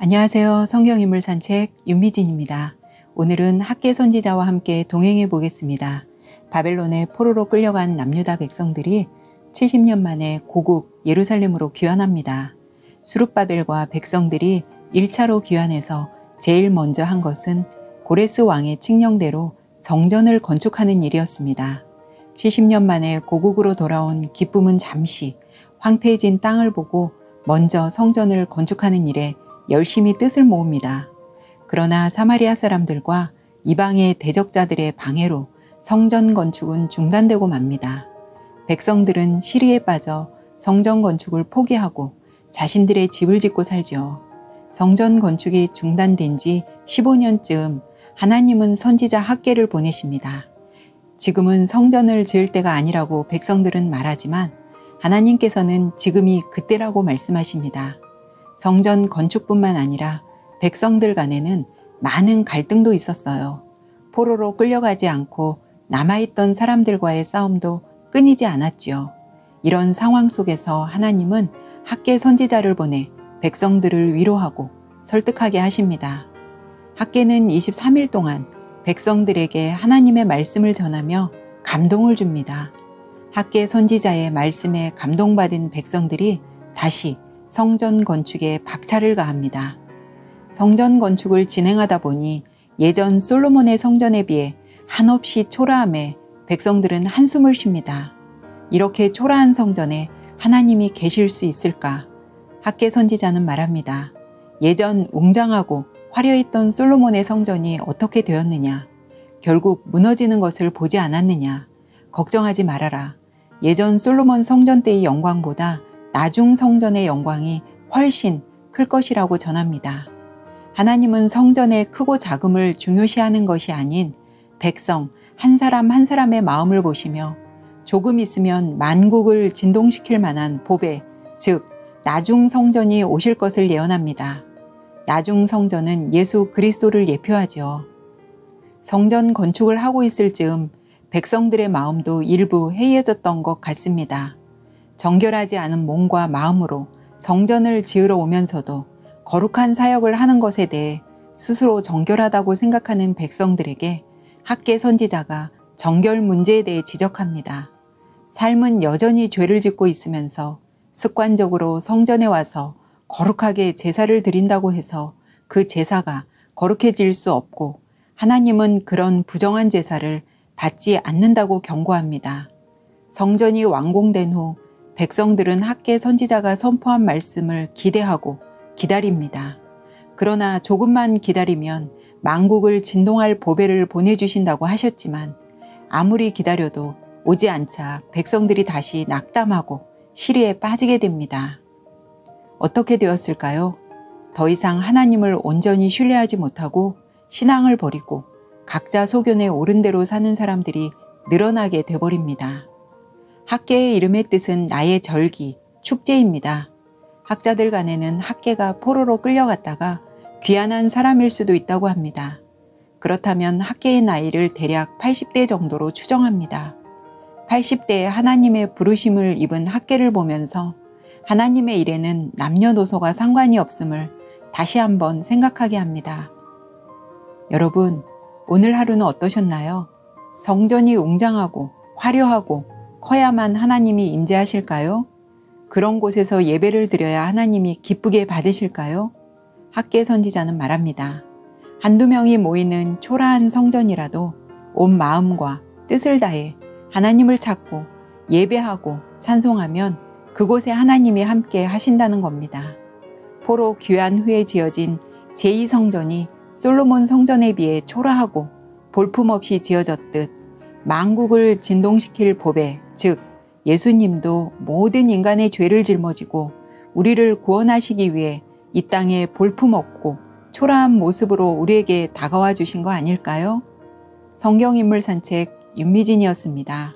안녕하세요. 성경인물 산책 윤미진입니다. 오늘은 학개 선지자와 함께 동행해 보겠습니다. 바벨론의 포로로 끌려간 남유다 백성들이 70년 만에 고국 예루살렘으로 귀환합니다. 수룹바벨과 백성들이 1차로 귀환해서 제일 먼저 한 것은 고레스 왕의 칙령대로 성전을 건축하는 일이었습니다. 70년 만에 고국으로 돌아온 기쁨은 잠시 황폐해진 땅을 보고 먼저 성전을 건축하는 일에 열심히 뜻을 모읍니다. 그러나 사마리아 사람들과 이방의 대적자들의 방해로 성전 건축은 중단되고 맙니다. 백성들은 시리에 빠져 성전 건축을 포기하고 자신들의 집을 짓고 살죠. 성전 건축이 중단된 지 15년쯤 하나님은 선지자 학개를 보내십니다. 지금은 성전을 지을 때가 아니라고 백성들은 말하지만 하나님께서는 지금이 그때라고 말씀하십니다. 성전 건축뿐만 아니라 백성들 간에는 많은 갈등도 있었어요. 포로로 끌려가지 않고 남아있던 사람들과의 싸움도 끊이지 않았지요. 이런 상황 속에서 하나님은 학개 선지자를 보내 백성들을 위로하고 설득하게 하십니다. 학개는 23일 동안 백성들에게 하나님의 말씀을 전하며 감동을 줍니다. 학개 선지자의 말씀에 감동받은 백성들이 다시 성전 건축에 박차를 가합니다. 성전 건축을 진행하다 보니 예전 솔로몬의 성전에 비해 한없이 초라함에 백성들은 한숨을 쉽니다. 이렇게 초라한 성전에 하나님이 계실 수 있을까? 학개 선지자는 말합니다. 예전 웅장하고 화려했던 솔로몬의 성전이 어떻게 되었느냐? 결국 무너지는 것을 보지 않았느냐? 걱정하지 말아라. 예전 솔로몬 성전 때의 영광보다 나중 성전의 영광이 훨씬 클 것이라고 전합니다. 하나님은 성전의 크고 작음을 중요시하는 것이 아닌 백성 한 사람 한 사람의 마음을 보시며 조금 있으면 만국을 진동시킬 만한 보배, 즉 나중 성전이 오실 것을 예언합니다. 나중 성전은 예수 그리스도를 예표하죠. 성전 건축을 하고 있을 즈음 백성들의 마음도 일부 해이해졌던 것 같습니다. 정결하지 않은 몸과 마음으로 성전을 지으러 오면서도 거룩한 사역을 하는 것에 대해 스스로 정결하다고 생각하는 백성들에게 학개 선지자가 정결 문제에 대해 지적합니다. 삶은 여전히 죄를 짓고 있으면서 습관적으로 성전에 와서 거룩하게 제사를 드린다고 해서 그 제사가 거룩해질 수 없고 하나님은 그런 부정한 제사를 받지 않는다고 경고합니다. 성전이 완공된 후 백성들은 학개 선지자가 선포한 말씀을 기대하고 기다립니다. 그러나 조금만 기다리면 만국을 진동할 보배를 보내주신다고 하셨지만 아무리 기다려도 오지 않자 백성들이 다시 낙담하고 시리에 빠지게 됩니다. 어떻게 되었을까요? 더 이상 하나님을 온전히 신뢰하지 못하고 신앙을 버리고 각자 소견에 옳은 대로 사는 사람들이 늘어나게 돼버립니다. 학개의 이름의 뜻은 나의 절기, 축제입니다. 학자들 간에는 학개가 포로로 끌려갔다가 귀환한 사람일 수도 있다고 합니다. 그렇다면 학개의 나이를 대략 80대 정도로 추정합니다. 80대에 하나님의 부르심을 입은 학개를 보면서 하나님의 일에는 남녀노소가 상관이 없음을 다시 한번 생각하게 합니다. 여러분, 오늘 하루는 어떠셨나요? 성전이 웅장하고 화려하고 커야만 하나님이 임재하실까요? 그런 곳에서 예배를 드려야 하나님이 기쁘게 받으실까요? 학개 선지자는 말합니다. 한두 명이 모이는 초라한 성전이라도 온 마음과 뜻을 다해 하나님을 찾고 예배하고 찬송하면 그곳에 하나님이 함께 하신다는 겁니다. 포로 귀환 후에 지어진 제2성전이 솔로몬 성전에 비해 초라하고 볼품없이 지어졌듯 만국을 진동시킬 보배, 즉 예수님도 모든 인간의 죄를 짊어지고 우리를 구원하시기 위해 이 땅에 볼품없고 초라한 모습으로 우리에게 다가와 주신 거 아닐까요? 성경인물 산책 윤미진이었습니다.